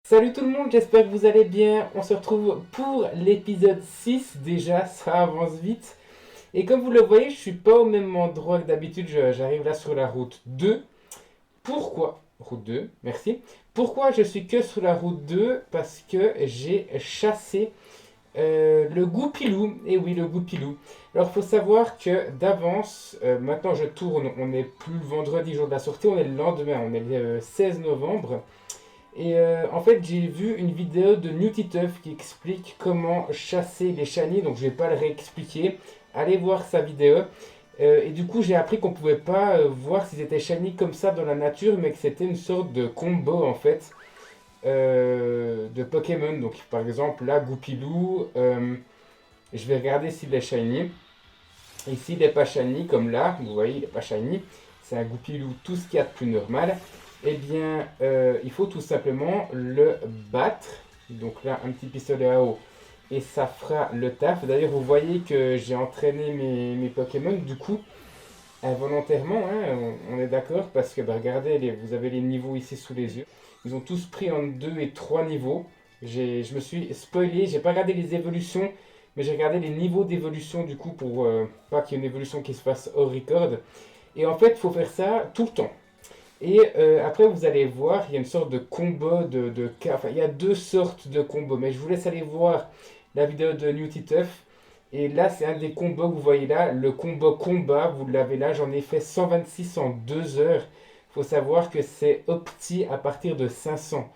Salut tout le monde, j'espère que vous allez bien. On se retrouve pour l'épisode 6. Déjà, ça avance vite. Et comme vous le voyez, je suis pas au même endroit que d'habitude. J'arrive là sur la route 2. Pourquoi? Route 2, merci. Pourquoi je suis que sur la route 2? Parce que j'ai chassé le goupilou. Et oui, le goupilou. Alors, il faut savoir que d'avance, maintenant je tourne. On n'est plus le vendredi, jour de la sortie, on est le lendemain. On est le 16 novembre. Et en fait, j'ai vu une vidéo de Newtiteuf qui explique comment chasser les chenilles, donc je vais pas le réexpliquer. Allez voir sa vidéo. Et du coup, j'ai appris qu'on pouvait pas voir s'ils étaient chenilles comme ça dans la nature, mais que c'était une sorte de combo en fait de Pokémon. Donc par exemple, là, Goupilou, je vais regarder s'il est shiny. Et s'il n'est pas shiny, comme là, vous voyez, il n'est pas shiny, c'est un Goupilou, tout ce qu'il y a de plus normal, eh bien, il faut tout simplement le battre. Donc là, un petit pistolet à eau, et ça fera le taf. D'ailleurs, vous voyez que j'ai entraîné mes Pokémon, du coup, involontairement, hein, on est d'accord, parce que bah, regardez, vous avez les niveaux ici sous les yeux. Ils ont tous pris en 2 et 3 niveaux. Je me suis spoilé, j'ai pas regardé les évolutions, mais j'ai regardé les niveaux d'évolution du coup pour pas qu'il y ait une évolution qui se fasse hors record. Et en fait, il faut faire ça tout le temps. Et après, vous allez voir, il y a une sorte de combo enfin, il y a deux sortes de combos, mais je vous laisse aller voir la vidéo de Newtiteuf. Et là, c'est un des combos que vous voyez là, le combo combat, vous l'avez là, j'en ai fait 126 en 2 heures. Il faut savoir que c'est opti à partir de 500.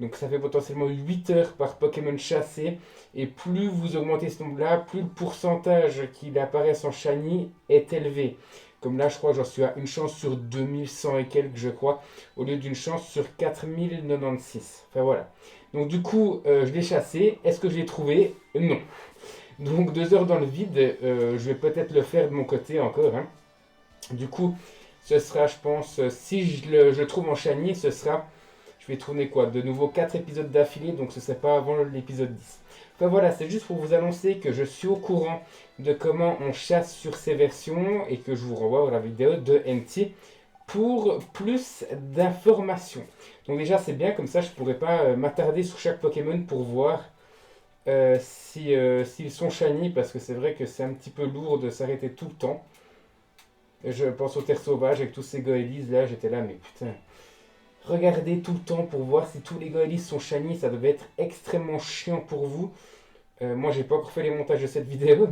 Donc ça fait potentiellement 8 heures par Pokémon chassé. Et plus vous augmentez ce nombre-là, plus le pourcentage qu'il apparaisse en shiny est élevé. Comme là, je crois que j'en suis à une chance sur 2100 et quelques, je crois, au lieu d'une chance sur 4096. Enfin voilà. Donc du coup, je l'ai chassé. Est-ce que je l'ai trouvé? Non. Donc 2 heures dans le vide, je vais peut-être le faire de mon côté encore, hein. Du coup, ce sera, je pense, si je le trouve en shiny, ce sera, je vais tourner quoi? De nouveau 4 épisodes d'affilée, donc ce ne serait pas avant l'épisode 10. Enfin voilà, c'est juste pour vous annoncer que je suis au courant de comment on chasse sur ces versions et que je vous renvoie à la vidéo de NT pour plus d'informations. Donc déjà c'est bien, comme ça je pourrais pas m'attarder sur chaque Pokémon pour voir s'ils sont shiny, parce que c'est vrai que c'est un petit peu lourd de s'arrêter tout le temps. Je pense aux terres sauvages avec tous ces Goélis là, j'étais là mais putain. Regardez tout le temps pour voir si tous les Goélis sont shiny, ça devait être extrêmement chiant pour vous. Moi, j'ai pas encore fait les montages de cette vidéo,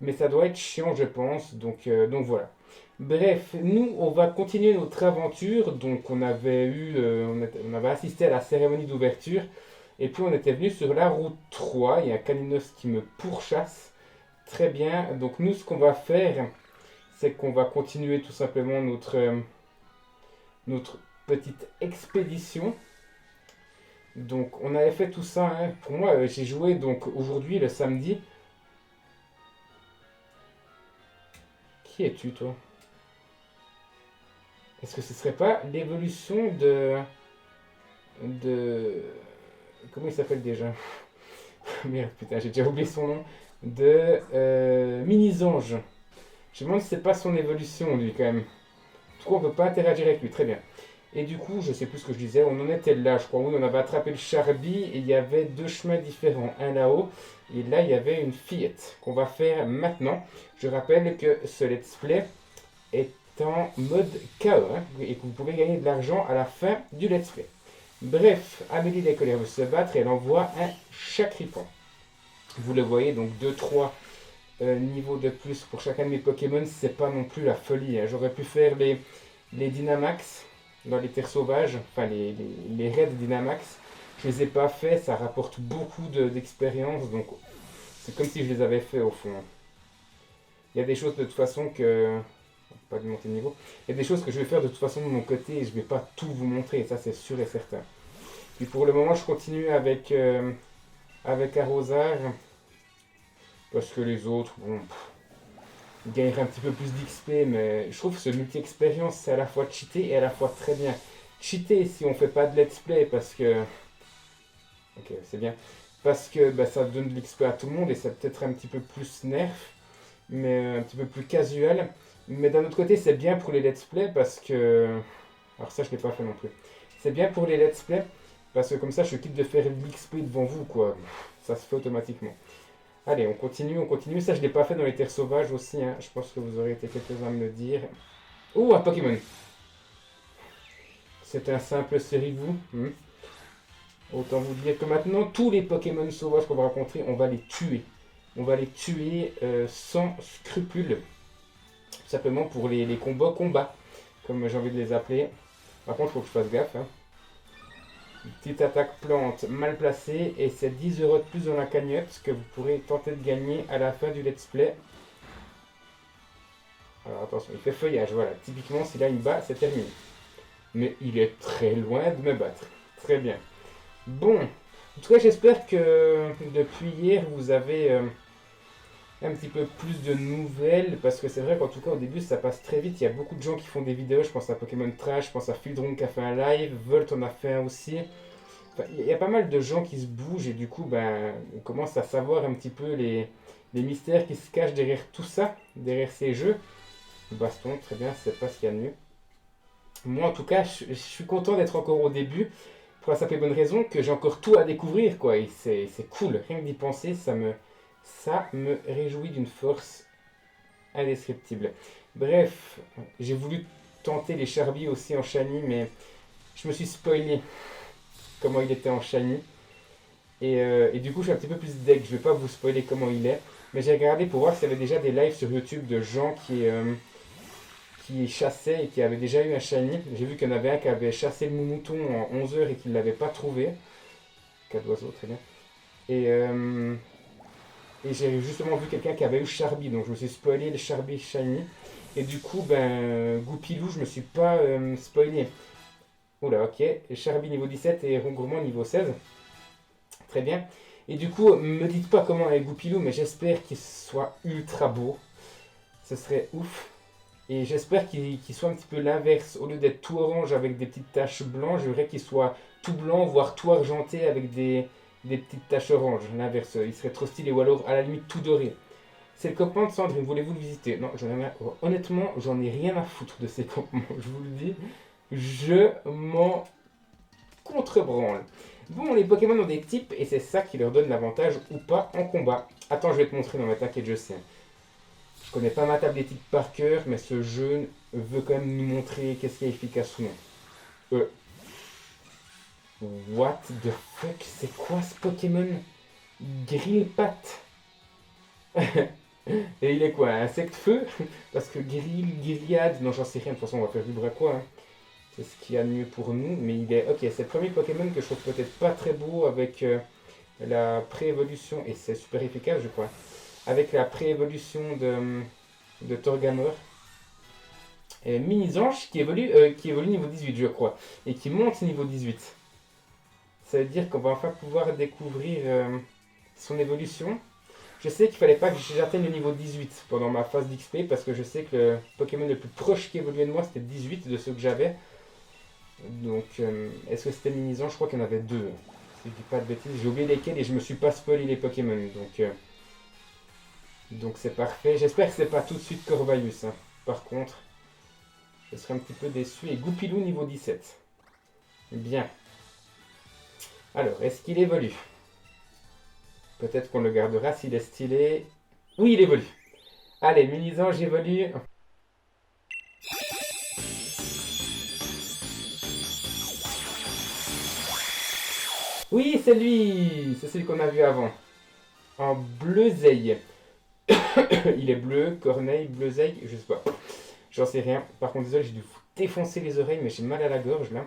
mais ça doit être chiant, je pense. Donc voilà. Bref, nous, on va continuer notre aventure. Donc, on avait assisté à la cérémonie d'ouverture. Et puis, on était venu sur la route 3. Il y a un caninos qui me pourchasse. Très bien. Donc, nous, ce qu'on va faire, c'est qu'on va continuer tout simplement notre petite expédition. Donc on avait fait tout ça, hein. Pour moi, j'ai joué donc aujourd'hui, le samedi. Qui es-tu toi? Est-ce que ce serait pas l'évolution de... Comment il s'appelle déjà? Merde, putain, j'ai déjà oublié son nom. De Mini-Zange. Je me demande si c'est pas son évolution lui quand même. En tout cas, on peut pas interagir avec lui, très bien. Et du coup, je sais plus ce que je disais, on en était là, je crois. Oui, on avait attrapé le Charby et il y avait deux chemins différents, un là-haut et là il y avait une fillette qu'on va faire maintenant. Je rappelle que ce let's play est en mode KO, hein, et que vous pouvez gagner de l'argent à la fin du let's play. Bref, Amélie Descolères veut se battre et elle envoie un chacripant. Vous le voyez, donc 2-3 niveaux de plus pour chacun de mes Pokémon, c'est pas non plus la folie, hein. J'aurais pu faire les Dynamax dans les terres sauvages, enfin les raids Dynamax. Je les ai pas fait, ça rapporte beaucoup d'expérience, donc c'est comme si je les avais fait au fond. Il y a des choses de toute façon que... Pas de monter de niveau. Il y a des choses que je vais faire de toute façon de mon côté et je vais pas tout vous montrer, ça c'est sûr et certain. Puis pour le moment je continue avec Arrosard, parce que les autres, bon, ils gagneraient un petit peu plus d'XP, mais je trouve que ce multi-expérience c'est à la fois cheaté et à la fois très bien. Cheaté si on fait pas de let's play parce que... Ok, c'est bien. Parce que bah, ça donne de l'XP à tout le monde et ça peut-être un petit peu plus nerf, mais un petit peu plus casual. Mais d'un autre côté, c'est bien pour les let's play parce que... Alors ça, je l'ai pas fait non plus. C'est bien pour les let's play Parce que comme ça, je quitte de faire l'XP devant vous, quoi. Ça se fait automatiquement. Allez, on continue, on continue. Ça, je ne l'ai pas fait dans les terres sauvages aussi, hein. Je pense que vous aurez été quelques-uns à me le dire. Oh, un Pokémon. C'est un simple Serivou. Autant vous dire que maintenant, tous les Pokémon sauvages qu'on va rencontrer, on va les tuer. On va les tuer sans scrupule. Tout simplement pour les combats, comme j'ai envie de les appeler. Par contre, il faut que je fasse gaffe, hein. Petite attaque plante mal placée et c'est 10 € de plus dans la cagnotte que vous pourrez tenter de gagner à la fin du let's play. Alors attention, il fait feuillage, voilà. Typiquement, s'il a une bat, c'est terminé. Mais il est très loin de me battre. Très bien. Bon, en tout cas, j'espère que depuis hier, vous avez un petit peu plus de nouvelles. Parce que c'est vrai qu'en tout cas, au début, ça passe très vite. Il y a beaucoup de gens qui font des vidéos. Je pense à Pokémon Trash, je pense à Fildron qui a fait un live. Volt en a fait un aussi. Enfin, il y a pas mal de gens qui se bougent et du coup, ben, on commence à savoir un petit peu les mystères qui se cachent derrière tout ça, derrière ces jeux. Baston, très bien, c'est pas ce qu'il y a de mieux. Moi, en tout cas, je suis content d'être encore au début, pour la simple et bonne raison que j'ai encore tout à découvrir, quoi. Et c'est cool, rien que d'y penser, ça me réjouit d'une force indescriptible. Bref, j'ai voulu tenter les Charbies aussi en Shiny, mais je me suis spoilé comment il était en Shiny. Et du coup, je suis un petit peu plus deg. Je vais pas vous spoiler comment il est, mais j'ai regardé pour voir s'il y avait déjà des lives sur YouTube de gens qui chassaient et qui avaient déjà eu un shiny. J'ai vu qu'il y en avait un qui avait chassé le mouton en 11 heures et qu'il ne l'avait pas trouvé. Cas d'oiseau, très bien. Et j'ai justement vu quelqu'un qui avait eu Charby, donc je me suis spoilé le Charby shiny. Et du coup, ben, Goupilou, je me suis pas spoilé. Oula, ok. Charby niveau 17 et Rongourmand niveau 16. Très bien. Et du coup, me dites pas comment est Goupilou, mais j'espère qu'il soit ultra beau. Ce serait ouf. Et j'espère qu'il soit un petit peu l'inverse. Au lieu d'être tout orange avec des petites taches blanches, je voudrais qu'il soit tout blanc, voire tout argenté avec des petites taches oranges. L'inverse, il serait trop stylé. Ou alors, à la limite, tout doré. C'est le campement de Sandrine, voulez-vous le visiter? Non, honnêtement, j'en ai rien à foutre de ces campements. Je vous le dis, je m'en contrebranle. Bon, les Pokémon ont des types et c'est ça qui leur donne l'avantage ou pas en combat. Attends, je vais te montrer, non mais t'inquiète, je sais. Je connais pas ma table d'éthique par cœur, mais ce jeu veut quand même nous montrer qu'est-ce qui est efficace ou non. What the fuck? C'est quoi ce Pokémon? Grillpat. Et il est quoi? Insecte feu? Parce que grillade, non j'en sais rien, de toute façon on va faire vibrer quoi, hein. C'est ce qu'il y a de mieux pour nous, mais il est... Ok, c'est le premier Pokémon que je trouve peut-être pas très beau avec la pré-évolution, et c'est super efficace je crois, avec la pré-évolution de Torgamor. Mini-Zange qui évolue niveau 18 je crois, et qui monte niveau 18. Ça veut dire qu'on va enfin pouvoir découvrir son évolution. Je sais qu'il fallait pas que j'atteigne le niveau 18 pendant ma phase d'XP, parce que je sais que le Pokémon le plus proche qui évoluait de moi c'était 18 de ceux que j'avais. Donc, est-ce que c'était Mini-Zange? Je crois qu'il y en avait deux. Si je dis pas de bêtises, j'ai oublié lesquels et je me suis pas spoilé les Pokémon. Donc c'est parfait. J'espère que c'est pas tout de suite Corvalus, hein. Par contre, je serais un petit peu déçu. Et Goupilou niveau 17. Bien. Alors, est-ce qu'il évolue? Peut-être qu'on le gardera s'il est stylé. Oui, il évolue. Allez, Mini-Zange évolue. Oui, c'est lui. C'est celui qu'on a vu avant. En bleuseille. Il est bleu, corneille, bleuseille, je sais pas. J'en sais rien. Par contre, désolé, j'ai dû vous défoncer les oreilles, mais j'ai mal à la gorge là.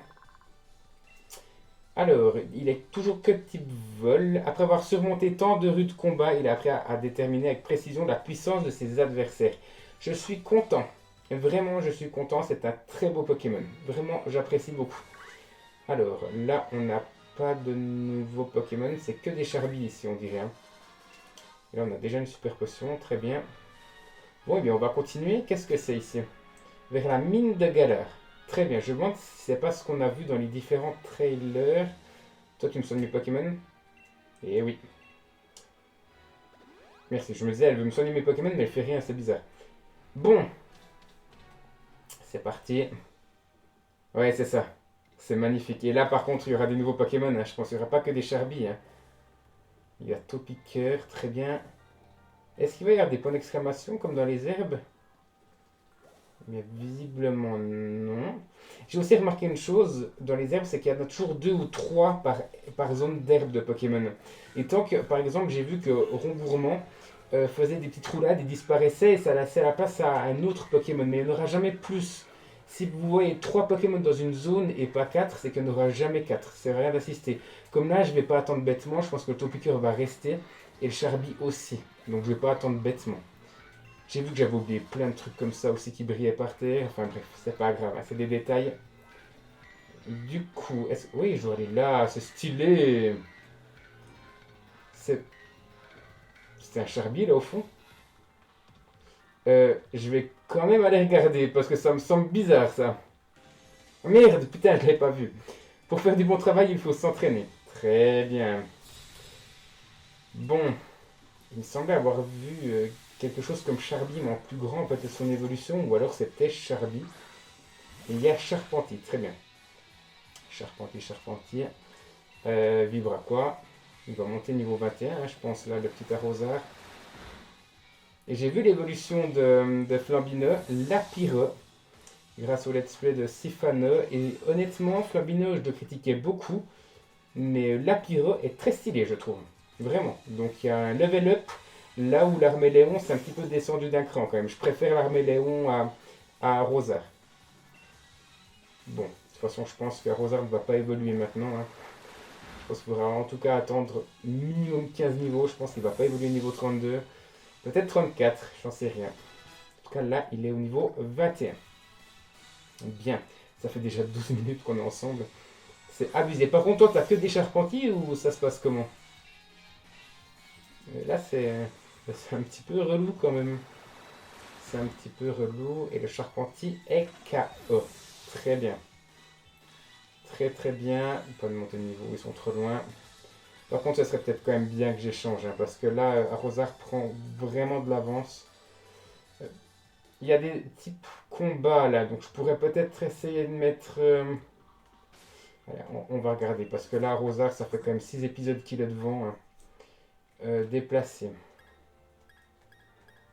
Alors, il est toujours que de type vol. Après avoir surmonté tant de rudes combats, il a appris à déterminer avec précision la puissance de ses adversaires. Je suis content. Vraiment, je suis content. C'est un très beau Pokémon. Vraiment, j'apprécie beaucoup. Alors, là, on n'a pas de nouveaux Pokémon. C'est que des Charbies ici, on dirait, hein. Et là, on a déjà une super potion. Très bien. Bon, eh bien, on va continuer. Qu'est-ce que c'est ici? Vers la mine de Galar. Très bien, je me demande si c'est pas ce qu'on a vu dans les différents trailers. Toi, tu me soignes mes Pokémon? Eh oui. Merci, je me disais, elle veut me soigner mes Pokémon, mais elle fait rien, c'est bizarre. Bon. C'est parti. Ouais, c'est ça. C'est magnifique. Et là, par contre, il y aura des nouveaux Pokémon. Hein. Je pense qu'il n'y aura pas que des Charby. Hein. Il y a Topiqueur, très bien. Est-ce qu'il va y avoir des points d'exclamation comme dans les herbes? Mais visiblement non. J'ai aussi remarqué une chose dans les herbes, c'est qu'il y en a toujours 2 ou 3 par zone d'herbe de Pokémon. Et tant que, par exemple, j'ai vu que Rongourmand faisait des petites roulades, il disparaissait et ça laissait la place à un autre Pokémon. Mais il n'y en aura jamais plus. Si vous voyez 3 Pokémon dans une zone et pas 4, c'est qu'il n'y en aura jamais 4. C'est rien d'assister. Comme là, je vais pas attendre bêtement, je pense que le Topiqueur va rester et le Charby aussi. Donc je vais pas attendre bêtement. J'ai vu que j'avais oublié plein de trucs comme ça aussi qui brillaient par terre. Enfin bref, c'est pas grave, hein, c'est des détails. Du coup, oui, je dois aller là, c'est stylé. C'est un Charby là au fond. Je vais quand même aller regarder parce que ça me semble bizarre ça. Merde, putain, je l'avais pas vu. Pour faire du bon travail, il faut s'entraîner. Très bien. Bon, il me semblait avoir vu quelque chose comme Charby, mais en plus grand, peut-être son évolution, ou alors c'était Charby. Et il y a Charpentier, très bien. Charpentier. Vibra quoi. Il va monter niveau 21, hein, je pense, là, le petit arrosard. Et j'ai vu l'évolution de Flambineux, Lapireux, grâce au let's play de Sifane. Et honnêtement, Flambineux, je le critiquais beaucoup, mais Lapireux est très stylé, je trouve. Vraiment. Donc il y a un level up, là où l'Arméléon, c'est un petit peu descendu d'un cran quand même. Je préfère l'Arméléon à Rosard. Bon, de toute façon, je pense que Rosard ne va pas évoluer maintenant. Hein. Je pense qu'il faudra en tout cas attendre minimum 15 niveaux. Je pense qu'il ne va pas évoluer au niveau 32. Peut-être 34, j'en sais rien. En tout cas, là, il est au niveau 21. Bien, ça fait déjà 12 minutes qu'on est ensemble. C'est abusé. Par contre, toi, t'as que des charpentiers ou ça se passe comment? Là, c'est un petit peu relou quand même. C'est un petit peu relou. Et le charpentier est KO. Très bien. Très très bien. Pas de monter de niveau, ils sont trop loin. Par contre, ce serait peut-être quand même bien que j'échange. Hein, parce que là, Rosard prend vraiment de l'avance. Il y a des types combats là. Donc je pourrais peut-être essayer de mettre... allez, on va regarder. Parce que là, Rosard, ça fait quand même 6 épisodes qu'il est devant. Hein. Déplacé.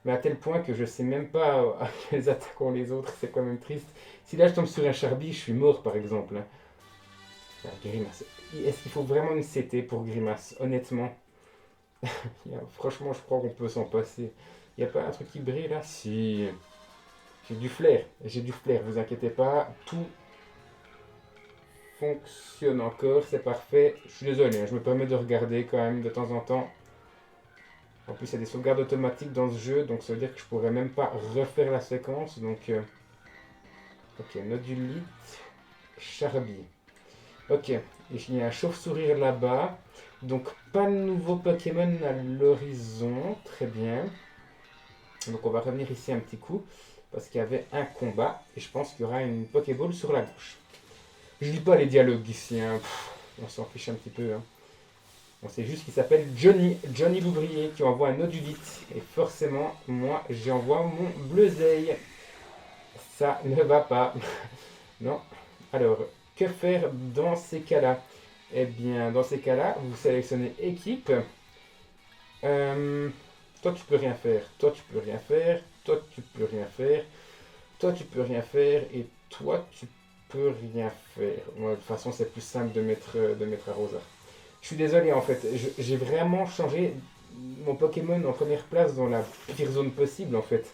Mais à tel point que je sais même pas à quelles attaques ont les autres, c'est quand même triste. Si là je tombe sur un Charby, je suis mort par exemple. Hein. Grimace. Est-ce qu'il faut vraiment une CT pour Grimace? Honnêtement, franchement, je crois qu'on peut s'en passer. Il n'y a pas un truc qui brille là? Si. J'ai du flair, vous inquiétez pas. Tout fonctionne encore, c'est parfait. Je suis désolé, hein, je me permets de regarder quand même de temps en temps. En plus, il y a des sauvegardes automatiques dans ce jeu, donc ça veut dire que je pourrais même pas refaire la séquence. Donc, ok, Nodulite, Charby. Ok, et il y a un chauve-sourire là-bas. Donc, pas de nouveau Pokémon à l'horizon. Très bien. Donc, on va revenir ici un petit coup, parce qu'il y avait un combat, et je pense qu'il y aura une Pokéball sur la gauche. Je lis pas les dialogues ici, hein. On s'en fiche un petit peu. Hein. On sait juste qu'il s'appelle Johnny l'ouvrier, qui envoie un Nodulite. Et forcément, moi, j'envoie mon Bleuzeil. Ça ne va pas. Non. Alors, que faire dans ces cas-là? Eh bien, dans ces cas-là, vous sélectionnez équipe. Toi, tu peux rien faire. Toi, tu peux rien faire. Toi, tu peux rien faire. Toi, tu peux rien faire. Et toi, tu peux rien faire. Moi, de toute façon, c'est plus simple de mettre à Rosa. Je suis désolé, en fait. J'ai vraiment changé mon Pokémon en première place dans la pire zone possible, en fait.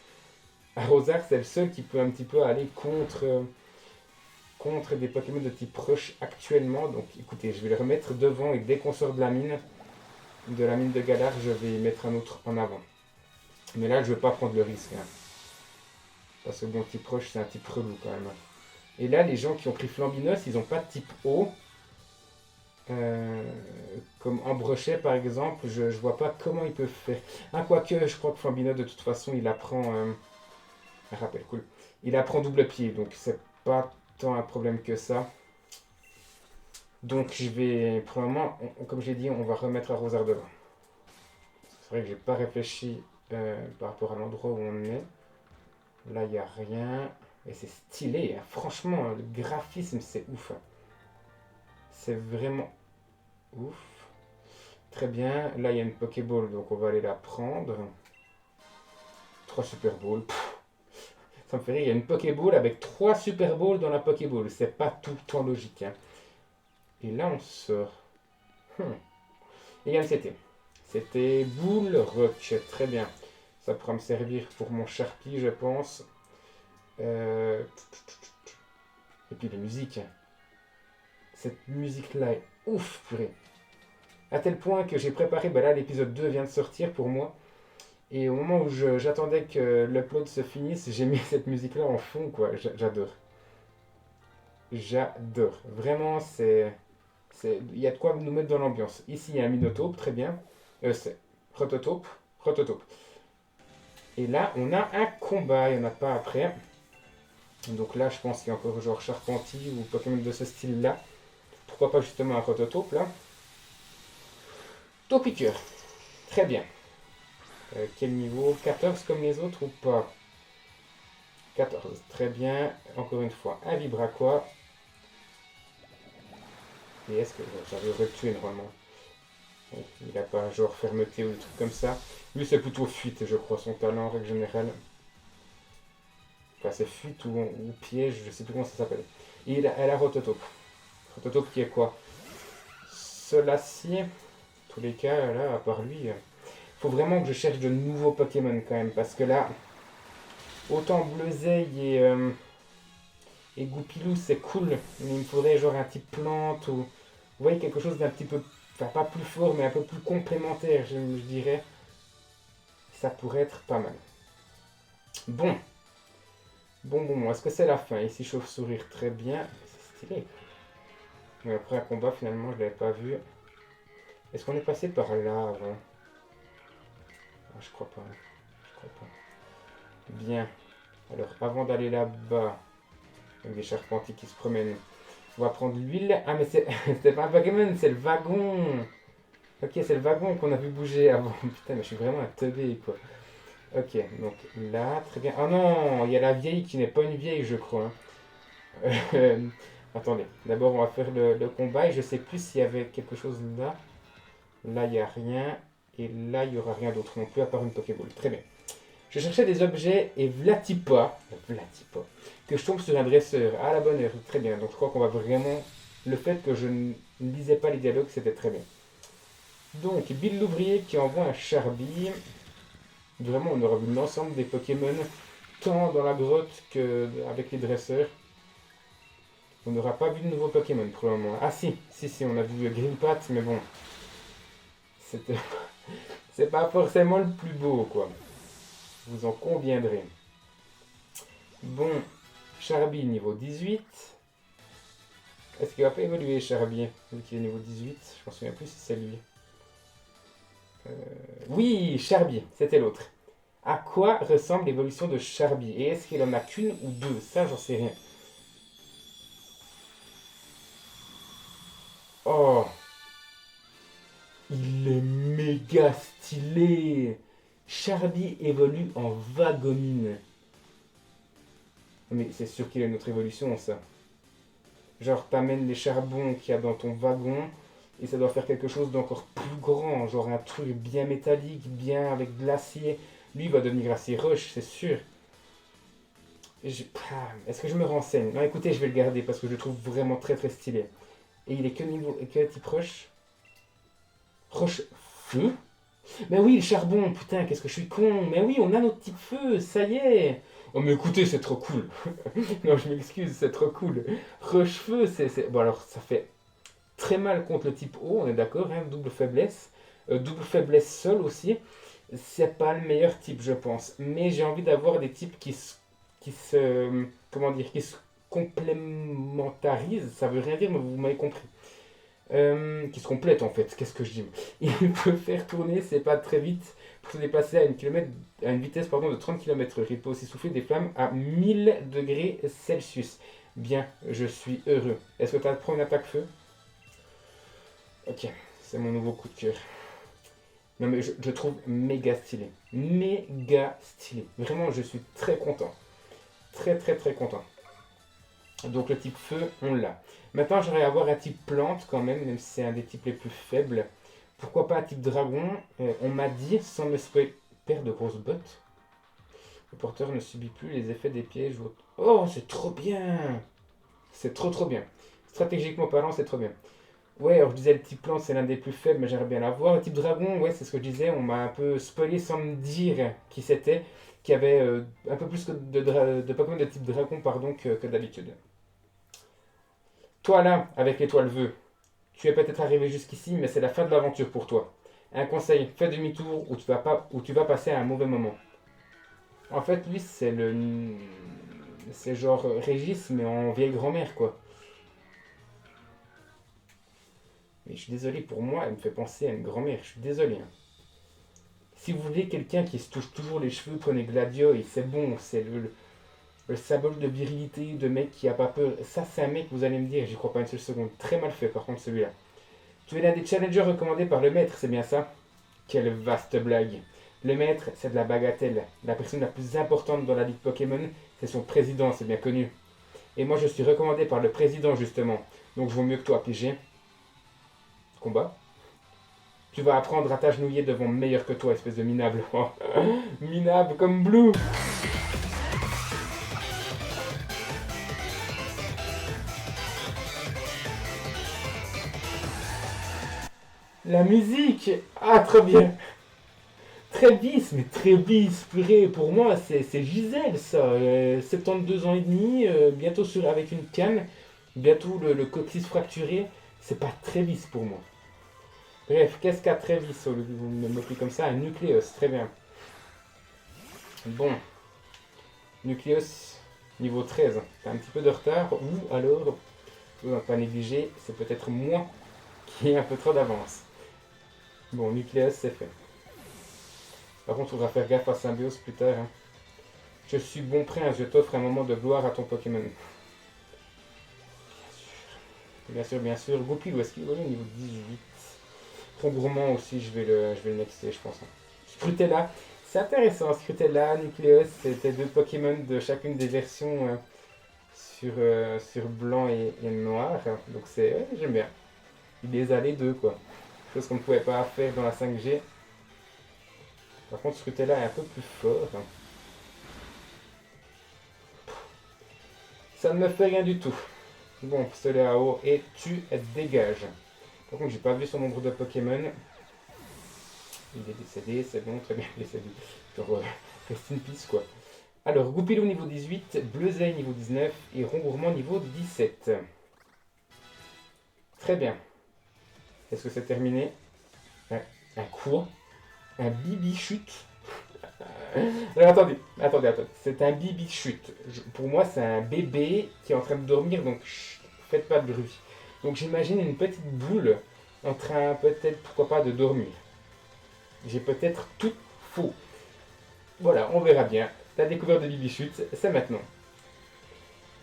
Rosard, c'est le seul qui peut un petit peu aller contre des Pokémon de type Rush actuellement. Donc écoutez, je vais le remettre devant et dès qu'on sort de la mine de Galar, je vais mettre un autre en avant. Mais là, je ne veux pas prendre le risque. Hein. Parce que bon, type Rush, c'est un type relou quand même. Et là, les gens qui ont pris Flambinos, ils n'ont pas de type eau. Comme Ambrochet par exemple, je vois pas comment ils peuvent faire. Ah, quoique, je crois que Flambino, de toute façon, il apprend. Un rappel, cool. Il apprend double pied, donc c'est pas tant un problème que ça. Donc je vais, probablement, comme j'ai dit, on va remettre à Rosard devant. C'est vrai que j'ai pas réfléchi par rapport à l'endroit où on est. Là, il n'y a rien. Et c'est stylé, hein. Franchement, le graphisme, c'est ouf. Hein. C'est vraiment ouf. Très bien. Là, il y a une Pokéball, donc on va aller la prendre. 3 Super Balls. Ça me fait rire. Il y a une Pokéball avec 3 Super Balls dans la Pokéball. C'est pas tout le temps logique. Hein. Et là, on sort. Et c'était. C'était Boule Rock. Très bien. Ça pourra me servir pour mon Sharpie, je pense. Et puis les musiques. Cette musique-là est ouf, purée. À tel point que j'ai préparé, là l'épisode 2 vient de sortir pour moi. Et au moment où j'attendais que l'upload se finisse, j'ai mis cette musique-là en fond, quoi. J'adore. J'adore. Vraiment, il y a de quoi nous mettre dans l'ambiance. Ici, il y a un Minotaur, très bien. C'est Rototope. Rototope. Et là, on a un combat, il n'y en a pas après. Donc là, je pense qu'il y a encore genre Charpentier ou Pokémon de ce style-là. Pourquoi pas justement un Rototope, là. Topiqueur. Très bien. Quel niveau? 14 comme les autres ou pas? 14. Très bien. Encore une fois, un Vibraqua. Et est-ce que j'avais retué normalement? Il n'a pas genre fermeté ou des trucs comme ça. Lui, c'est plutôt fuite, je crois, son talent en règle générale. Enfin, c'est fuite ou piège, je sais plus comment ça s'appelle. Et elle a Rototope. Rototope qui est quoi? Solacier. Tous les cas, là, à part lui, faut vraiment que je cherche de nouveaux Pokémon quand même. Parce que là, autant Bleuzeil et Goupilou, c'est cool. Mais il me faudrait genre un type plante ou... Vous voyez, quelque chose d'un petit peu... Enfin, pas plus fort, mais un peu plus complémentaire, je dirais. Ça pourrait être pas mal. Bon. Bon. Est-ce que c'est la fin? Ici, chauve-sourire, très bien. C'est stylé. Mais après un combat, finalement, je l'avais pas vu. Est-ce qu'on est passé par là avant? Ah, je crois pas. Bien. Alors, avant d'aller là-bas, avec des charpentiers qui se promènent, on va prendre l'huile. Ah, mais c'est pas un Pokémon, c'est le wagon. Ok, c'est le wagon qu'on a vu bouger avant. Putain, mais je suis vraiment un teubé, quoi. Ok, donc là, très bien. Ah non, il y a la vieille qui n'est pas une vieille, je crois. Attendez, d'abord on va faire le combat et je sais plus s'il y avait quelque chose là. Là, il n'y a rien. Et là, il n'y aura rien d'autre non plus à part une Pokéball. Très bien. Je cherchais des objets et vlatipa, que je tombe sur un dresseur. À la bonne heure, très bien. Donc je crois qu'on va vraiment... Le fait que je ne lisais pas les dialogues, c'était très bien. Donc, Bill l'ouvrier qui envoie un Charby. Vraiment, on aura vu l'ensemble des Pokémon, tant dans la grotte qu'avec les dresseurs. On n'aura pas vu de nouveaux Pokémon pour le moment. Ah si, on a vu Greenpat, mais bon. C'est pas forcément le plus beau, quoi. Vous en conviendrez. Bon, Charby niveau 18. Est-ce qu'il va pas évoluer Charby, vu qu'il est niveau 18? Je m'en souviens plus si c'est lui. Oui, Charby, c'était l'autre. À quoi ressemble l'évolution de Charby? Et est-ce qu'il en a qu'une ou deux? Ça, j'en sais rien. Oh, il est méga stylé. Charby évolue en Vagomine. Mais c'est sûr qu'il y a une autre évolution, ça. Genre, t'amènes les charbons qu'il y a dans ton wagon et ça doit faire quelque chose d'encore plus grand. Genre un truc bien métallique, bien avec de l'acier. Lui, il va devenir acier roche, c'est sûr. Est-ce que je me renseigne? Non, écoutez, je vais le garder parce que je le trouve vraiment très très stylé. Et il est que type roche? Roche feu? Mais oui, le charbon, putain, qu'est-ce que je suis con. Mais oui, on a notre type feu, ça y est. Oh mais écoutez, c'est trop cool. Non, je m'excuse, c'est trop cool. Roche-feu, c'est... Bon alors, ça fait très mal contre le type eau, on est d'accord, hein, double faiblesse. Double faiblesse seul aussi. C'est pas le meilleur type, je pense. Mais j'ai envie d'avoir des types comment dire, qui se complémentarisent. Ça veut rien dire, mais vous m'avez compris. Qui se complètent en fait, qu'est-ce que je dis? Il peut faire tourner ses pattes très vite pour se déplacer à une vitesse de 30 km/h. Il peut aussi souffler des flammes à 1000 degrés Celsius. Bien, je suis heureux. Est-ce que tu apprends une attaque feu? Ok, c'est mon nouveau coup de cœur. Non mais je trouve méga stylé. Méga stylé. Vraiment, je suis très content. Très très très content. Donc le type feu, on l'a. Maintenant, j'aimerais avoir un type plante quand même si c'est un des types les plus faibles. Pourquoi pas un type dragon. On m'a dit, sans me spoiler, paire de grosses bottes. Le porteur ne subit plus les effets des pièges. Oh, c'est trop bien! C'est trop bien. Stratégiquement parlant, c'est trop bien. Ouais, alors je disais le type plante c'est l'un des plus faibles, mais j'aimerais bien l'avoir. Le type dragon, ouais, c'est ce que je disais, on m'a un peu spoilé sans me dire qui c'était, qui avait un peu plus de Pokémon de type dragon pardon, que d'habitude. Toi là, avec l'étoile vœu, tu es peut-être arrivé jusqu'ici, mais c'est la fin de l'aventure pour toi. Un conseil, fais demi-tour ou tu vas passer à un mauvais moment. En fait, lui, c'est genre Régis, mais en vieille grand-mère, quoi. Mais je suis désolé, pour moi, elle me fait penser à une grand-mère. Je suis désolé, hein. Si vous voulez quelqu'un qui se touche toujours les cheveux, prenez Gladio et c'est bon, c'est le symbole de virilité, de mec qui a pas peur. Ça, c'est un mec, vous allez me dire, j'y crois pas une seule seconde. Très mal fait, par contre, celui-là. Tu es l'un des challengers recommandés par le maître, c'est bien ça? Quelle vaste blague. Le maître, c'est de la bagatelle. La personne la plus importante dans la ligue Pokémon, c'est son président, c'est bien connu. Et moi, je suis recommandé par le président, justement. Donc, je vaux mieux que toi, PG. Combat. Tu vas apprendre à t'agenouiller devant meilleur que toi, espèce de minable. Minable comme Blue. La musique. Ah, très bien. Très bis, mais très bis, purée. Pour moi, c'est Gisèle, ça. 72 ans et demi, bientôt avec une canne, bientôt le coccyx fracturé. C'est pas très bis pour moi. Bref, qu'est-ce qu'a Travis au lieu de me moquer comme ça? Un Nucléos, très bien. Bon, Nucléos, niveau 13. T'as un petit peu de retard, ou alors, on va pas négliger, c'est peut-être moi qui ai un peu trop d'avance. Bon, Nucléos, c'est fait. Par contre, il faudra faire gaffe à Symbiose plus tard. Hein. Je suis bon prince, je t'offre un moment de gloire à ton Pokémon. Bien sûr, bien sûr. Goupil, où est-ce qu'il est au niveau 18? Trop gourmand aussi, je vais le nexter, je pense. Hein. Scrutella, c'est intéressant. Scrutella, Nucleus, c'était deux Pokémon de chacune des versions sur blanc et noir. Donc j'aime bien. Il les a les deux, quoi. Chose qu'on ne pouvait pas faire dans la 5G. Par contre, Scrutella est un peu plus fort. Ça ne me fait rien du tout. Bon, pistolet à eau et tu dégages. Par contre, j'ai pas vu son nombre de Pokémon. Il est décédé, c'est bon, très bien, décédé. Genre, rest in peace, quoi. Alors, Goupilou niveau 18, Bleuzeil niveau 19 et Rongourmand niveau 17. Très bien. Est-ce que c'est terminé? Un quoi? Un bibichute? Alors, attendez. C'est un bibichute. Pour moi, c'est un bébé qui est en train de dormir, donc chut, faites pas de bruit. Donc, j'imagine une petite boule en train, peut-être, pourquoi pas, de dormir. J'ai peut-être tout faux. Voilà, on verra bien. La découverte de Bibichute, c'est maintenant.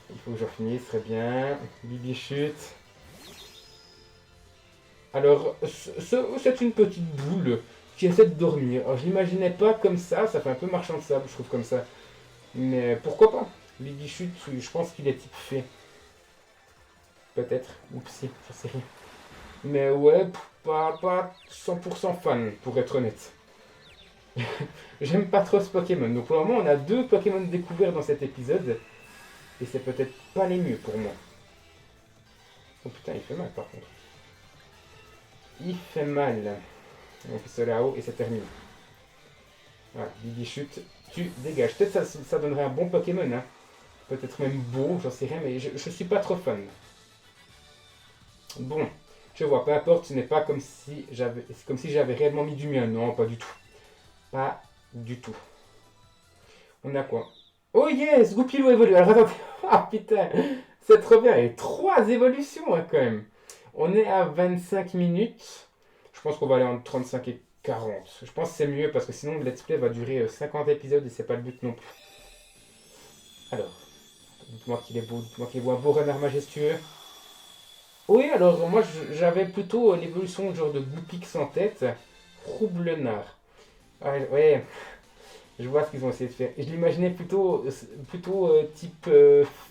Il faut que j'en finisse, très bien. Bibichute. Alors, c'est une petite boule qui essaie de dormir. Alors, je l'imaginais pas comme ça fait un peu marchand de sable, je trouve, comme ça. Mais pourquoi pas? Bibichute, je pense qu'il est type fée. Peut-être, ou psy, je sais rien. Mais ouais, pas 100% fan, pour être honnête. J'aime pas trop ce Pokémon. Donc pour le moment, on a deux Pokémon découverts dans cet épisode. Et c'est peut-être pas les mieux pour moi. Oh putain, il fait mal par contre. Il fait mal. Donc pistolet à eau et c'est terminé. Voilà, Bibichute, tu dégages. Peut-être ça donnerait un bon Pokémon. Hein. Peut-être même beau, j'en sais rien, mais je suis pas trop fan. Bon, je vois, peu importe, ce n'est pas comme si j'avais réellement mis du mien. Non, pas du tout. Pas du tout. On a quoi? Oh yes, Goupilou évolue. Alors attendez, ah putain, c'est trop bien. Et 3 évolutions hein, quand même. On est à 25 minutes. Je pense qu'on va aller entre 35 et 40. Je pense que c'est mieux parce que sinon le let's play va durer 50 épisodes et c'est pas le but non plus. Alors, dites-moi qu'il est beau, dites-moi qu'il est beau, un beau renard majestueux. Oui, alors moi j'avais plutôt l'évolution genre de Goupix en tête. Roublenard. Ouais, ouais. Je vois ce qu'ils ont essayé de faire. Et je l'imaginais plutôt type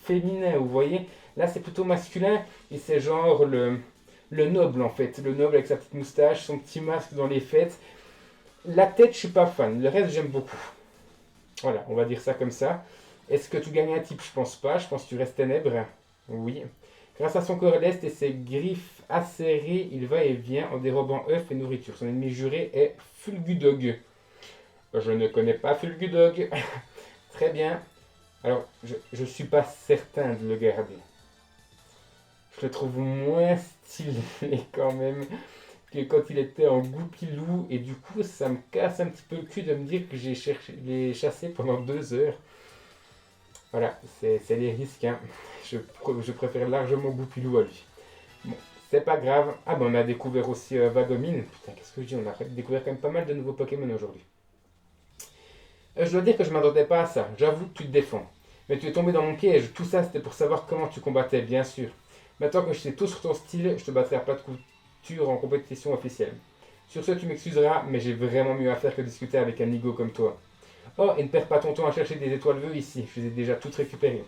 féminin, vous voyez. Là, c'est plutôt masculin et c'est genre le noble en fait. Le noble avec sa petite moustache, son petit masque dans les fêtes. La tête, je suis pas fan. Le reste, j'aime beaucoup. Voilà, on va dire ça comme ça. Est-ce que tu gagnes un type? Je pense pas. Je pense que tu restes ténèbres. Oui. Grâce à son corps leste et ses griffes acérées, il va et vient en dérobant œufs et nourriture. Son ennemi juré est Fulgudog. Je ne connais pas Fulgudog. Très bien. Alors, je suis pas certain de le garder. Je le trouve moins stylé quand même que quand il était en goupilou. Et du coup, ça me casse un petit peu le cul de me dire que l'ai chassé pendant 2 heures. Voilà, c'est les risques. Hein. Je préfère largement goupilou à lui. Bon, c'est pas grave. Ah ben on a découvert aussi Vagomine. Putain, qu'est-ce que je dis? On a découvert quand même pas mal de nouveaux Pokémon aujourd'hui. Je dois dire que je m'attendais pas à ça. J'avoue que tu te défends. Mais tu es tombé dans mon piège. Tout ça, c'était pour savoir comment tu combattais, bien sûr. Maintenant que je sais tout sur ton style, je te battrai à plat de couture en compétition officielle. Sur ce, tu m'excuseras, mais j'ai vraiment mieux à faire que discuter avec un nigo comme toi. Oh, et ne perds pas ton temps à chercher des étoiles veuves ici. Je les ai déjà toutes récupérées.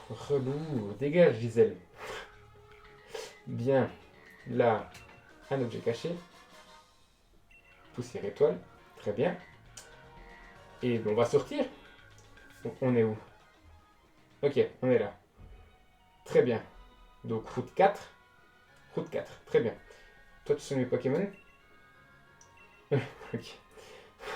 Relou. Dégage, Gisèle. Bien. Là, un objet caché. Poussière étoile. Très bien. Et on va sortir. On est où? Ok, on est là. Très bien. Donc route 4. Route 4. Très bien. Toi, tu sont mes Pokémon? Ok.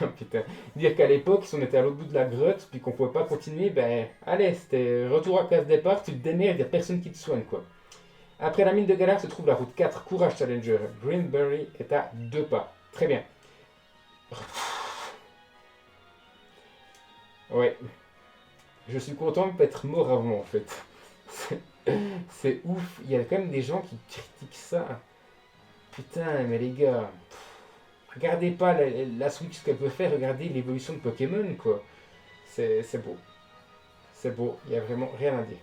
Oh, putain. Dire qu'à l'époque, si on était à l'autre bout de la grotte, puis qu'on pouvait pas continuer, ben, allez, c'était retour à case départ, tu te démerdes, il n'y a personne qui te soigne, quoi. Après la mine de Galar se trouve la route 4. Courage, Challenger. Greenberry est à 2 pas. Très bien. Ouais. Je suis content de ne pas être mort avant, en fait. C'est ouf. Il y a quand même des gens qui critiquent ça. Putain, mais les gars. Regardez pas la Switch, ce qu'elle peut faire. Regardez l'évolution de Pokémon, quoi. C'est beau. C'est beau. Il n'y a vraiment rien à dire.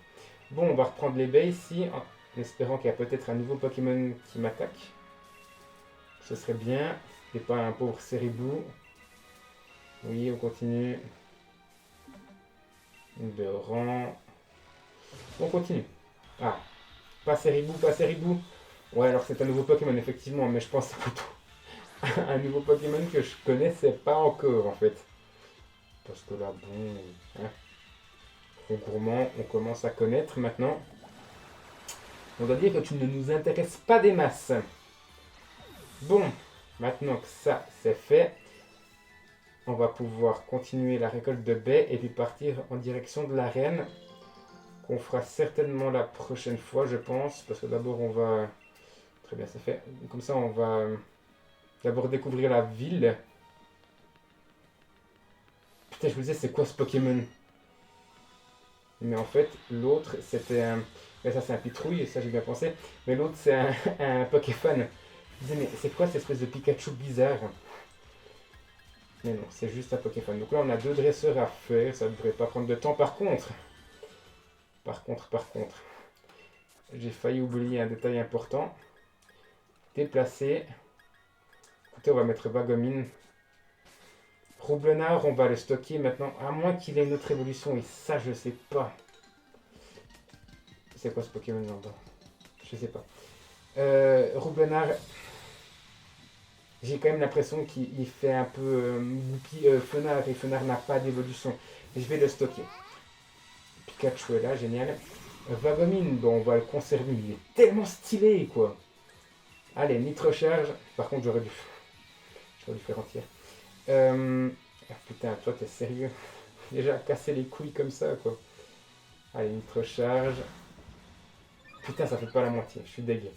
Bon, on va reprendre les baies ici. En espérant qu'il y a peut-être un nouveau Pokémon qui m'attaque. Ce serait bien. Et pas un pauvre Ceribou. Oui, on continue. De rang. On continue. Ah, pas Ceribou, pas Ceribou. Ouais, alors c'est un nouveau Pokémon, effectivement, mais je pense que c'est plutôt un nouveau Pokémon que je connaissais pas encore, en fait. Parce que là, bon, hein, Rongourmand, on commence à connaître maintenant. On doit dire que tu ne nous intéresses pas des masses. Bon, maintenant que ça c'est fait, on va pouvoir continuer la récolte de baies et puis partir en direction de l'arène. Qu'on fera certainement la prochaine fois, je pense. Parce que d'abord, on va... Très bien, c'est fait. Comme ça, on va d'abord découvrir la ville. Putain, je vous disais, c'est quoi ce Pokémon? Mais en fait, l'autre, c'était un... Mais ça, c'est un Pitrouille, ça, j'ai bien pensé. Mais l'autre, c'est un Poképhone. Je me disais, mais c'est quoi cette espèce de Pikachu bizarre? Mais non, c'est juste un Poképhone. Donc là, on a 2 dresseurs à faire. Ça ne devrait pas prendre de temps. Par contre, j'ai failli oublier un détail important. Déplacer. Écoutez, on va mettre Vagomine. Roublenard, on va le stocker maintenant, à moins qu'il ait une autre évolution, et ça, je sais pas. C'est quoi ce Pokémon là-bas? Je sais pas. Roublenard, j'ai quand même l'impression qu'il fait un peu Fenard, et Fenard n'a pas d'évolution. Je vais le stocker. Pikachu est là, génial. Vagomine, bon, on va le conserver, il est tellement stylé, quoi. Allez, Nitro-Charge. Par contre, j'aurais dû faire entière. Putain, toi, t'es sérieux? Déjà, casser les couilles comme ça, quoi. Allez, Nitro-Charge. Putain, ça fait pas la moitié, je suis dégueu.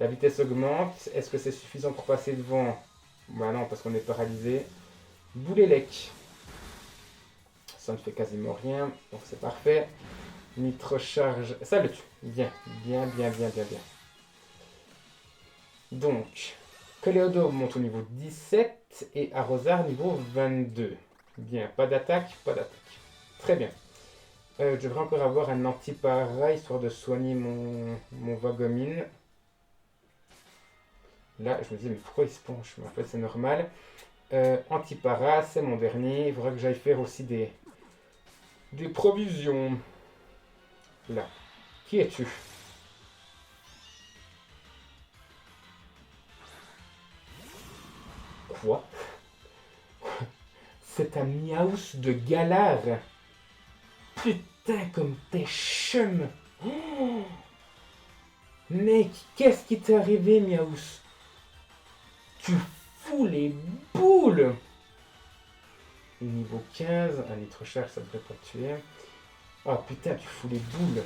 La vitesse augmente. Est-ce que c'est suffisant pour passer devant? Bah non, parce qu'on est paralysé. Boulélec. Ça ne fait quasiment rien, donc c'est parfait. Nitro-Charge. Ça le tue. Bien, bien, bien, bien, bien, bien. Donc, Coléodo monte au niveau 17 et Arrosard niveau 22. Bien, pas d'attaque, pas d'attaque. Très bien. Je devrais encore avoir un anti-para histoire de soigner mon Vagomine. Là, je me disais, mais pourquoi il se penche? Mais en fait, c'est normal. Antipara, c'est mon dernier. Il faudra que j'aille faire aussi des provisions. Là. Qui es-tu? Quoi? C'est un Miaus de Galar. Putain, comme t'es chum. Oh, mec, qu'est-ce qui t'est arrivé, Miaus? Tu fous les boules. Niveau 15, un nitro-charge, ça devrait pas te tuer. Oh putain, tu fous les boules.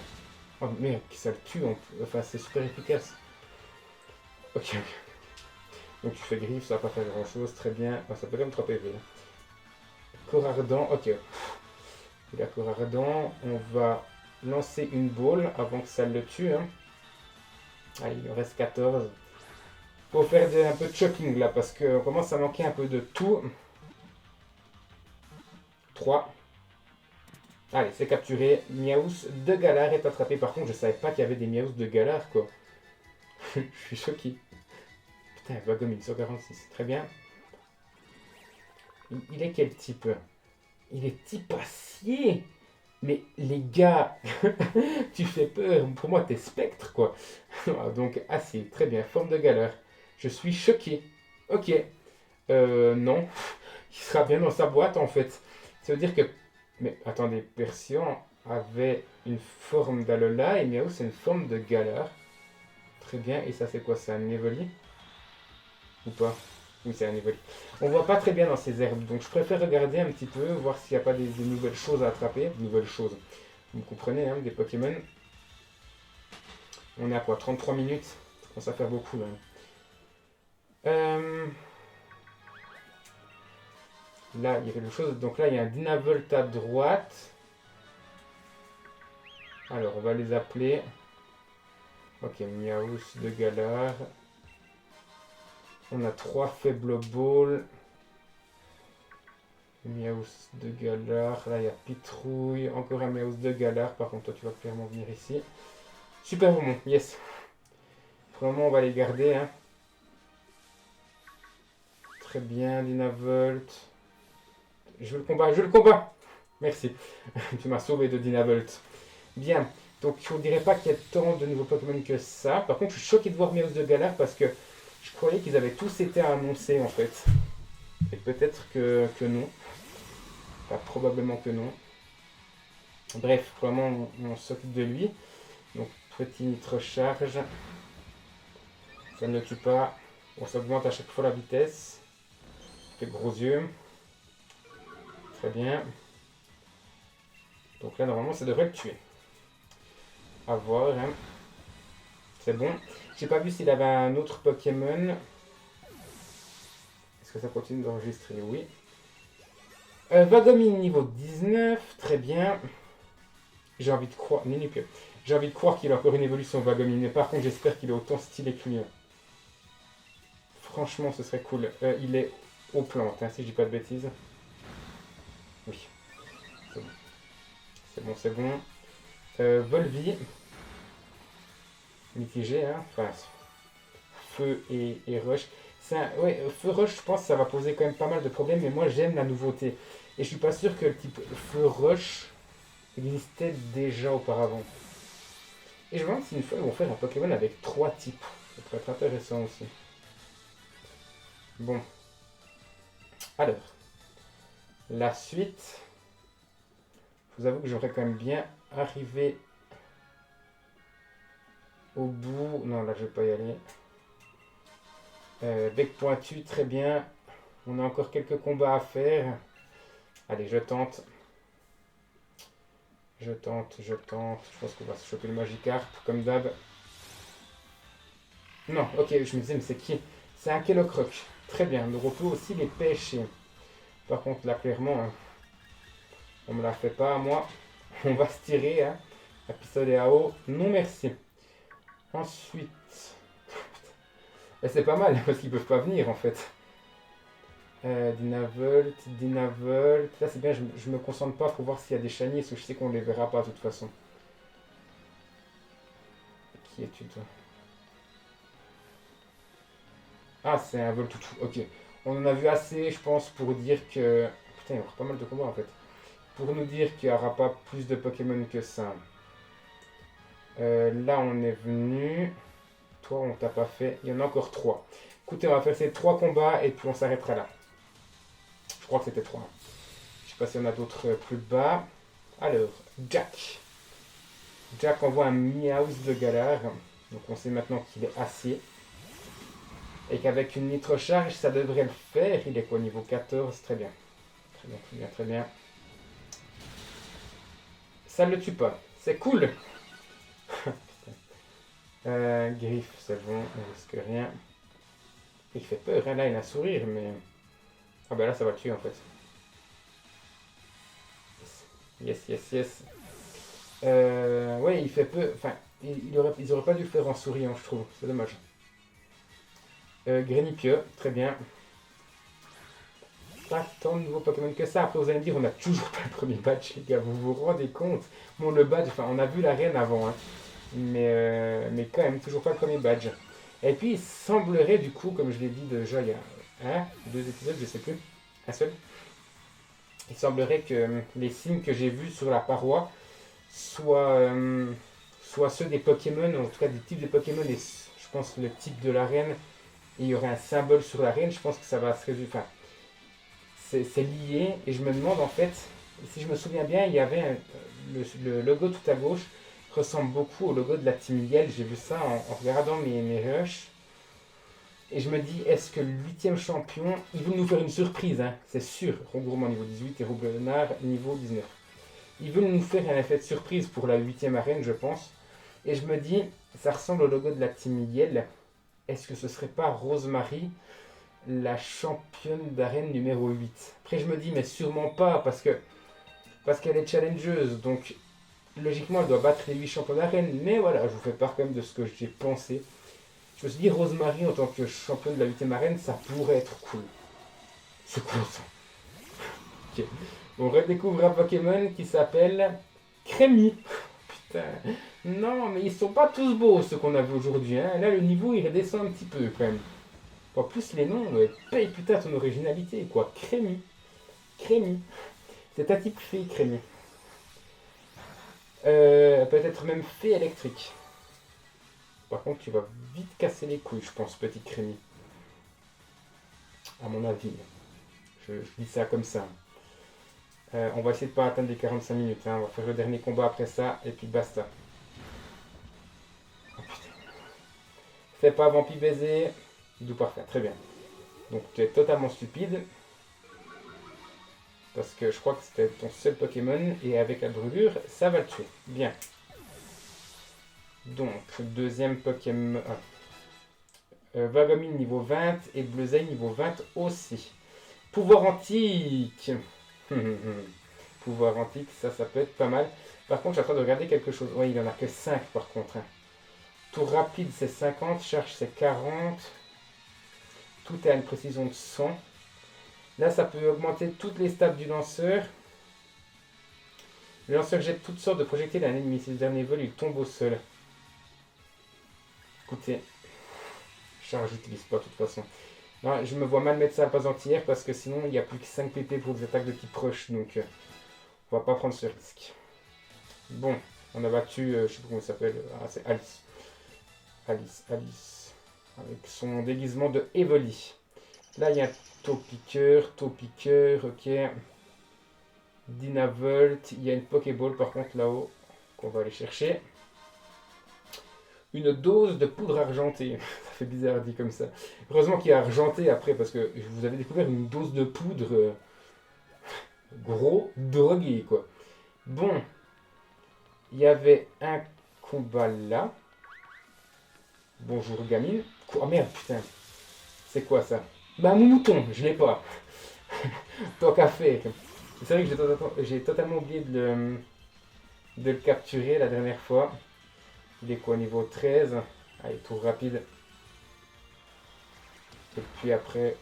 Oh merde, ça le tue. Enfin, c'est super efficace. Ok. Donc tu fais griffe, ça va pas faire grand chose, très bien. Oh, ça peut quand même 3 PV. Corps ardent, ok. Il a corps ardent. On va lancer une boule avant que ça le tue. Hein. Allez, il en reste 14. Faut faire un peu de chopping là parce qu'on commence à manquer un peu de tout. 3. Allez, c'est capturé. Miaus de Galar est attrapé. Par contre, je savais pas qu'il y avait des Miaus de Galar quoi. Je suis choqué. Putain, Vagomine 146. Très bien. Il est quel type? Il est type acier. Mais les gars, tu fais peur. Pour moi, t'es spectre quoi. Donc acier. Très bien. Forme de Galar. Je suis choqué. Ok. Non. Il sera bien dans sa boîte en fait. Ça veut dire que... Mais attendez, Persian avait une forme d'Alola et Miaou c'est une forme de Galar. Très bien, et ça c'est quoi? C'est un Evoli? Ou pas? Oui, c'est un Evoli. On voit pas très bien dans ces herbes, donc je préfère regarder un petit peu, voir s'il n'y a pas des nouvelles choses à attraper. Nouvelles choses. Vous comprenez, hein, des Pokémon. On est à quoi? 33 minutes? Ça commence à faire beaucoup là. Là, il y a quelque chose. Donc là, il y a un Dynavolt à droite. Alors, on va les appeler. Ok, Miaous de Galar. On a 3 faibles balls. Miaous de Galar. Là, il y a Pitrouille. Encore un Miaous de Galar. Par contre, toi, tu vas clairement venir ici. Super bon, yes. Pour le moment, on va les garder. Hein. Très bien, Dynavolt. Je veux le combat, je veux le combat. Merci. Tu m'as sauvé de Dynavolt. Bien. Donc, je ne dirais pas qu'il y a tant de nouveaux Pokémon que ça. Par contre, je suis choqué de voir Miaous de Galar parce que je croyais qu'ils avaient tous été annoncés en fait. Et peut-être que non. Enfin, probablement que non. Bref, vraiment, on s'occupe de lui. Donc, petit nitro-charge. Ça ne le tue pas. On s'augmente à chaque fois la vitesse. Fait gros yeux. Très bien. Donc là, normalement, ça devrait le tuer. À voir. Hein. C'est bon. J'ai pas vu s'il avait un autre Pokémon. Est-ce que ça continue d'enregistrer? Oui. Vagomine niveau 19. Très bien. J'ai envie de croire. J'ai envie de croire qu'il a encore une évolution Vagomine. Mais par contre, j'espère qu'il est autant stylé que lui. Franchement, ce serait cool. Il est aux plantes, hein, si je dis pas de bêtises. Oui. C'est bon. C'est bon, c'est bon. Volvi. Mitigé, hein. Enfin, feu et rush. Ouais, feu rush, je pense que ça va poser quand même pas mal de problèmes. Mais moi, j'aime la nouveauté. Et je suis pas sûr que le type feu rush existait déjà auparavant. Et je me demande si une fois ils vont faire un Pokémon avec 3 types. Ça pourrait être intéressant aussi. Bon. Alors. La suite. Je vous avoue que j'aurais quand même bien arrivé au bout. Non, là je vais pas y aller. Bec pointu, très bien. On a encore quelques combats à faire. Allez, je tente. Je tente. Je pense qu'on va se choper le Magikarp, comme d'hab. Non, ok, je me disais, mais c'est qui? C'est un Kellocroc. Très bien, donc on peut aussi les pêcher. Par contre, là, clairement, hein, on me la fait pas à moi. On va se tirer, hein. Épisode et AO, non merci. Ensuite... Et c'est pas mal, parce qu'ils peuvent pas venir, en fait. Dynavolt. Là, c'est bien, je me concentre pas pour voir s'il y a des shiny, parce que je sais qu'on les verra pas, de toute façon. Qui es-tu, toi? Ah, c'est un Voltoutou, ok. On en a vu assez, je pense, pour dire que... Putain, il y aura pas mal de combats en fait. Pour nous dire qu'il n'y aura pas plus de Pokémon que ça. Là, on est venu. Toi, on t'a pas fait. Il y en a encore 3. Écoutez, on va faire ces 3 combats et puis on s'arrêtera là. Je crois que c'était 3. Je sais pas s'il y en a d'autres plus bas. Alors, Jack. Jack envoie un Meowth de galère. Donc on sait maintenant qu'il est acier. Et qu'avec une nitrocharge, ça devrait le faire. Il est quoi, niveau 14? Très bien. Très bien, très bien, très bien. Ça ne le tue pas. C'est cool. Griffe, c'est bon, on risque rien. Il fait peur, hein, là il a un sourire, mais... Ah bah là ça va le tuer en fait. Yes, yes, yes. Ouais, il fait peur. Enfin, ils auraient pas dû le faire en souriant, je trouve. C'est dommage. Grenipieux, très bien. Pas tant de nouveaux Pokémon que ça. Après, vous allez me dire, on n'a toujours pas le premier badge, les gars. Vous vous rendez compte? Bon, le badge, enfin, on a vu l'arène avant, hein. Mais quand même, toujours pas le premier badge. Et puis, il semblerait, du coup, comme je l'ai dit déjà il y a un, 2 épisodes, je sais plus, un seul. Il semblerait que les signes que j'ai vus sur la paroi soient ceux des Pokémon, en tout cas des types de Pokémon, et je pense le type de l'arène. Il y aurait un symbole sur l'arène, je pense que ça va se résoudre. Enfin, c'est lié, et je me demande en fait, si je me souviens bien, il y avait le logo tout à gauche ressemble beaucoup au logo de la Team Yell. J'ai vu ça en regardant mes rushs. Et je me dis, est-ce que le 8ème champion, ils veulent nous faire une surprise, hein, c'est sûr. Rongourmand niveau 18 et Roubenard niveau 19. Ils veulent nous faire un effet de surprise pour la 8ème arène, je pense. Et je me dis, ça ressemble au logo de la Team Yell. Est-ce que ce serait pas Rosemary, la championne d'arène numéro 8? Après, je me dis, mais sûrement pas, parce qu'elle est challengeuse. Donc, logiquement, elle doit battre les 8 champions d'arène. Mais voilà, je vous fais part quand même de ce que j'ai pensé. Je me suis dit, Rosemary en tant que championne de la 8ème arène, ça pourrait être cool. C'est cool ça. Ok. On redécouvre un Pokémon qui s'appelle Crémy. Putain. Non, mais ils sont pas tous beaux ceux qu'on a vu aujourd'hui. Hein. Là, le niveau il redescend un petit peu quand même. En plus, les noms payent putain ton originalité. Quoi. Crémy. Crémy. C'est un type fée, Crémy. Peut-être même fée électrique. Par contre, tu vas vite casser les couilles, je pense, petit Crémy. À mon avis. Je dis ça comme ça. On va essayer de pas atteindre les 45 minutes. Hein. On va faire le dernier combat après ça, et puis basta. Oh putain. Fais pas vampi baiser. D'où parfait, très bien. Donc tu es totalement stupide. Parce que je crois que c'était ton seul Pokémon, et avec la brûlure, ça va le tuer. Bien. Donc, deuxième Pokémon. Vagomine niveau 20 et Bleuzeil niveau 20 aussi. Pouvoir antique. Pouvoir antique, ça peut être pas mal. Par contre, je suis en train de regarder quelque chose. Oui, il en a que 5 par contre. Hein. Tour rapide, c'est 50. Charge, c'est 40. Tout est à une précision de 100. Là, ça peut augmenter toutes les stats du lanceur. Le lanceur jette toutes sortes de projectiles à un ennemi. Si le dernier vol, il tombe au sol. Écoutez, charge, j'utilise pas de toute façon. Non, je me vois mal mettre ça à la base entière parce que sinon, il n'y a plus que 5 PP pour les attaques de type rush. Donc, on va pas prendre ce risque. Bon, on a battu, je sais pas comment il s'appelle. Ah, c'est Alice. Alice. Avec son déguisement de Evoli. Là, il y a un Taupiqueur, ok. Dynavolt, il y a une Pokéball par contre là-haut qu'on va aller chercher. Une dose de poudre argentée. Ça fait bizarre dit comme ça. Heureusement qu'il y a argenté après parce que vous avez découvert une dose de poudre gros drogué quoi. Bon, il y avait un combat là. Bonjour gamine. Oh merde putain. C'est quoi ça? Bah mon mouton, je l'ai pas. Tant qu'à faire. C'est vrai que j'ai totalement oublié de le capturer la dernière fois. Il est quoi, niveau 13? Allez, tour rapide. Et puis après,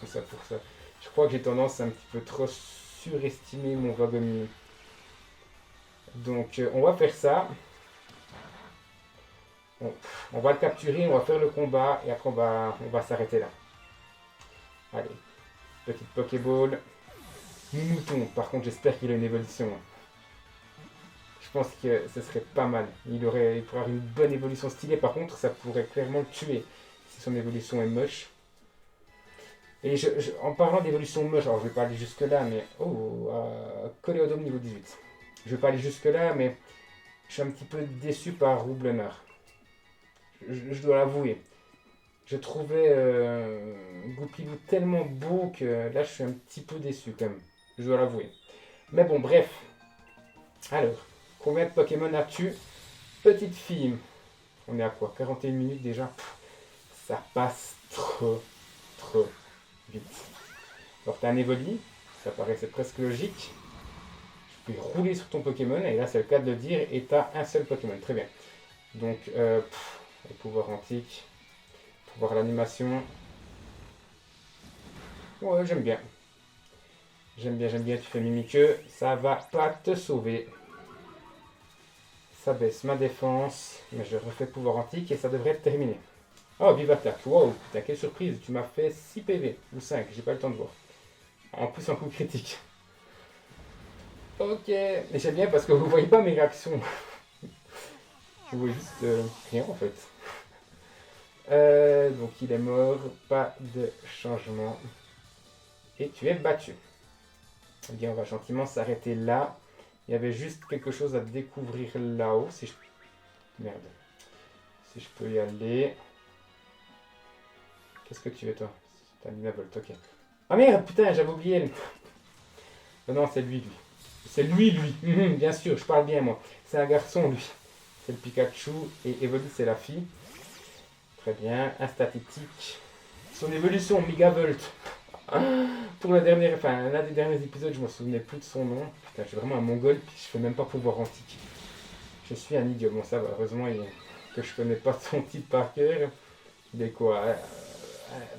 tout ça pour ça. Je crois que j'ai tendance à un petit peu trop surestimer mon Vagomine. Donc on va faire ça. On va le capturer, on va faire le combat et après on va s'arrêter là. Allez, petite Pokéball. Mouton, par contre, j'espère qu'il a une évolution. Je pense que ce serait pas mal. Il pourrait avoir une bonne évolution stylée. Par contre, ça pourrait clairement le tuer si son évolution est moche. Et en parlant d'évolution moche, alors je vais pas aller jusque là, mais... Oh, Coléodome niveau 18. Je vais pas aller jusque là, mais je suis un petit peu déçu par Roublenard. Je dois l'avouer. Je trouvais Goupilou tellement beau que là je suis un petit peu déçu quand même. Je dois l'avouer. Mais bon, bref. Alors, combien de Pokémon as-tu? Petite fille. On est à quoi? 41 minutes déjà. Ça passe trop vite. Alors t'as un Evoli, ça paraissait presque logique. Je peux rouler sur ton Pokémon, et là c'est le cas de le dire, et t'as un seul Pokémon. Très bien. Donc, les pouvoirs antiques, pouvoir l'animation. Ouais, j'aime bien. J'aime bien, tu fais Mimiqueux, ça va pas te sauver. Ça baisse ma défense, mais je refais pouvoir antique et ça devrait être terminé. Oh, vive attaque. Wow, putain, quelle surprise. Tu m'as fait 6 PV. Ou 5, j'ai pas le temps de voir. En plus, un coup critique. Ok. Mais j'aime bien parce que vous voyez pas mes réactions. Vous voyez juste rien en fait. Donc il est mort. Pas de changement. Et tu es battu. Eh bien, on va gentiment s'arrêter là. Il y avait juste quelque chose à découvrir là-haut. Si je... Merde. Si je peux y aller... Qu'est-ce que tu veux, toi? C'est un Lunavolt, ok. Ah merde, putain, j'avais oublié. Non, c'est lui. C'est lui. Bien sûr, je parle bien, moi. C'est un garçon, lui. C'est le Pikachu. Et Evoli, c'est la fille. Très bien. Un statistique. Son évolution, Megavolt. Pour l'un des derniers épisodes, je me souvenais plus de son nom. Putain, je suis vraiment un mongol, puis je fais même pas pouvoir antique. Je suis un idiot. Bon, ça va, heureusement que je connais pas son type par cœur. Il est quoi?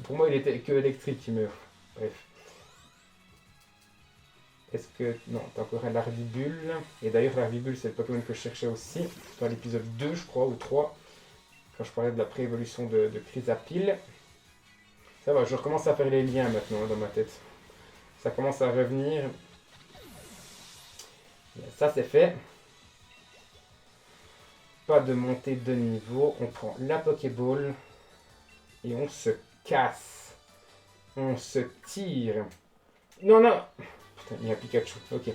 Pour moi, il était que électrique, mais bref. Est-ce que... Non, t'as encore un Larvibule. Et d'ailleurs, Larvibule, c'est le Pokémon que je cherchais aussi, dans l'épisode 2, je crois, ou 3, quand je parlais de la pré-évolution de Chrysapile. Ça va, je recommence à faire les liens maintenant dans ma tête. Ça commence à revenir. Ça, c'est fait. Pas de montée de niveau. On prend la Pokéball. Et on se casse. On se tire. Non. Putain, il y a un Pikachu. Ok.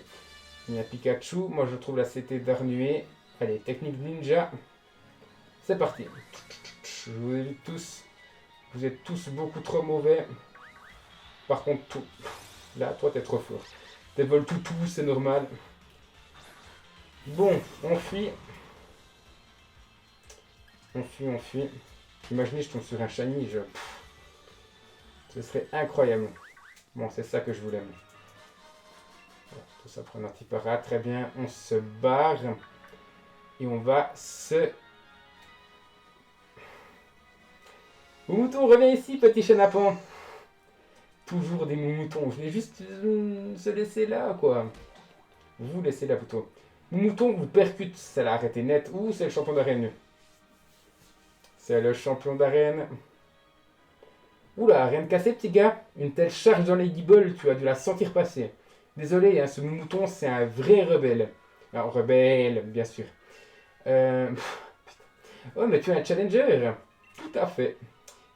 Il y a un Pikachu. Moi, je trouve la CT d'Arnué. Allez, technique ninja. C'est parti. Vous êtes tous beaucoup trop mauvais. Par contre, tout. Là, toi, t'es trop fort. T'es vol tout, c'est normal. Bon, on fuit. On fuit. Imaginez, je tombe sur un shiny, ce serait incroyable. Bon, c'est ça que je voulais. Tout ça prend un petit para. Très bien, on se barre. Et on va se... Mouton, reviens ici, petit chenapan. Toujours des moutons. Je vais juste se laisser là, quoi. Vous laissez là, plutôt. Mouton vous percute. Ça l'a arrêté net. Ouh, c'est le champion d'arène. C'est le champion d'arène. Oula, rien de cassé, petit gars. Une telle charge dans les guibolles, tu as dû la sentir passer. Désolé, hein, ce mouton, c'est un vrai rebelle. Alors, rebelle, bien sûr. Oh, mais tu es un challenger. Tout à fait.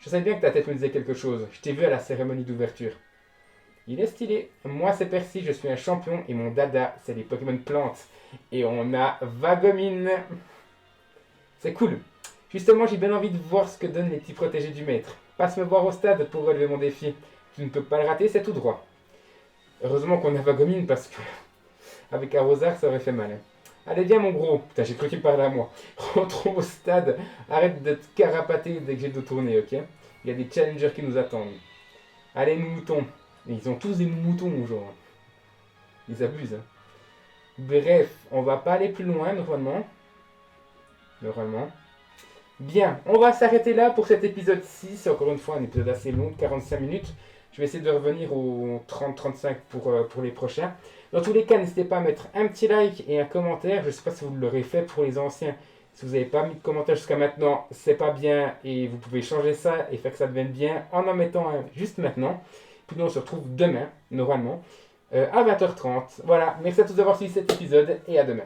Je savais bien que ta tête me disait quelque chose. Je t'ai vu à la cérémonie d'ouverture. Il est stylé. Moi, c'est Percy, je suis un champion et mon dada, c'est les Pokémon plantes. Et on a Vagomine. C'est cool. Justement, j'ai bien envie de voir ce que donnent les petits protégés du maître. Passe me voir au stade pour relever mon défi. Tu ne peux pas le rater, c'est tout droit. Heureusement qu'on a Vagomine parce que avec Arrosard, ça aurait fait mal. Allez, viens mon gros. Putain, j'ai cru qu'il parlait à moi. Rentrons au stade. Arrête de te carapater dès que j'ai dos tourné, ok? Il y a des challengers qui nous attendent. Allez, nous moutons. Et ils ont tous des moutons, genre. Ils abusent. Hein. Bref, on va pas aller plus loin, normalement. Bien, on va s'arrêter là pour cet épisode 6. C'est encore une fois un épisode assez long, 45 minutes. Je vais essayer de revenir aux 30-35 pour les prochains. Dans tous les cas, n'hésitez pas à mettre un petit like et un commentaire. Je ne sais pas si vous l'aurez fait pour les anciens. Si vous n'avez pas mis de commentaire jusqu'à maintenant, c'est pas bien. Et vous pouvez changer ça et faire que ça devienne bien en mettant un juste maintenant. Puis nous, on se retrouve demain, normalement, à 20h30. Voilà, merci à tous d'avoir suivi cet épisode et à demain.